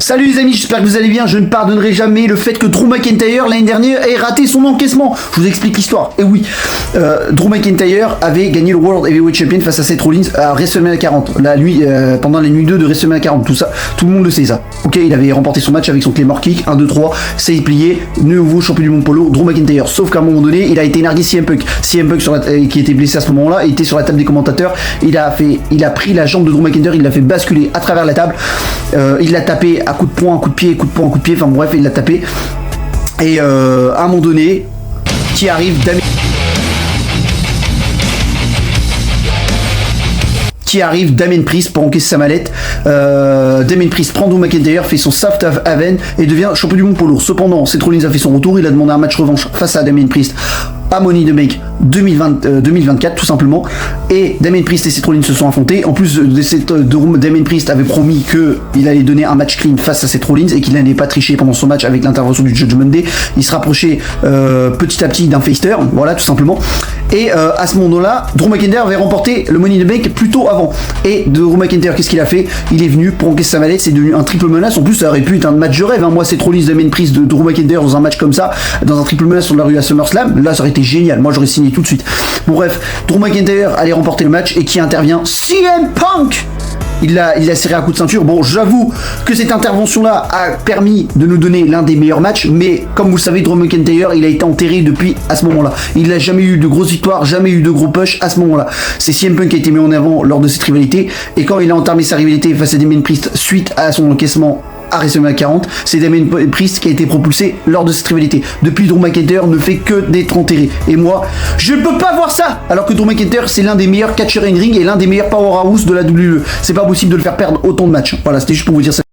Salut les amis, j'espère que vous allez bien. Je ne pardonnerai jamais le fait que Drew McIntyre l'année dernière ait raté son encaissement. Je vous explique l'histoire. Et oui, Drew McIntyre avait gagné le World Heavyweight Champion face à Seth Rollins à WrestleMania 40. La nuit, pendant la nuit 2 de WrestleMania 40, tout ça, tout le monde le sait ça. Ok, il avait remporté son match avec son Claymore Kick, 1, 2, 3, c'est plié, nouveau champion du monde polo, Drew McIntyre. Sauf qu'à un moment donné, il a été nargué CM Punk. CM Punk qui était blessé à ce moment-là, était sur la table des commentateurs. Il a pris la jambe de Drew McIntyre, il l'a fait basculer à travers la table. Il l'a tapé à coups de poing, coup de pied, coup de poing, coup de pied, enfin bref, il l'a tapé. Et à un moment donné, qui arrive Damien Priest pour encaisser sa mallette. Damien Priest prend Drew McIntyre, fait son soft Haven et devient champion du monde poids lourd. Cependant, Seth Rollins a fait son retour, il a demandé un match revanche face à Damien Priest à Money in the Bank 2024 tout simplement, et Damien Priest et Seth Rollins se sont affrontés. En plus Damien Priest avait promis qu'il allait donner un match clean face à Seth Rollins et qu'il n'allait pas tricher pendant son match avec l'intervention du Judgment Day. Il se rapprochait petit à petit d'un faster, voilà tout simplement. Et à ce moment-là, Drew McIntyre avait remporté le Money in the Bank plus tôt avant. Et Drew McIntyre, qu'est-ce qu'il a fait? Il est venu pour encaisser sa mallette, c'est devenu un triple menace. En plus, ça aurait pu être un match de rêve, hein. Moi, Seth Rollins, Damien Priest, de Drew McIntyre dans un match comme ça, dans un triple menace sur la rue à SummerSlam, là, ça aurait été génial. Moi, j'aurais signé tout de suite. Bon, bref, Drew McIntyre allait remporter le match et qui intervient? CM Punk! Il a serré un coup de ceinture. Bon, j'avoue que cette intervention-là a permis de nous donner l'un des meilleurs matchs, mais comme vous le savez, Drew McIntyre, il a été enterré depuis à ce moment-là. Il n'a jamais eu de grosses victoires, jamais eu de gros push à ce moment-là. C'est CM Punk qui a été mis en avant lors de cette rivalité, et quand il a entamé sa rivalité face à Damien Priest suite à son encaissement à WrestleMania 40, c'est Damien Priest qui a été propulsé lors de cette rivalité. Depuis, Drew McIntyre ne fait que d'être enterré. Et moi, je ne peux pas voir ça. Alors que Drew McIntyre, c'est l'un des meilleurs catchers in ring et l'un des meilleurs powerhouse de la WWE. C'est pas possible de le faire perdre autant de matchs. Voilà, c'était juste pour vous dire ça.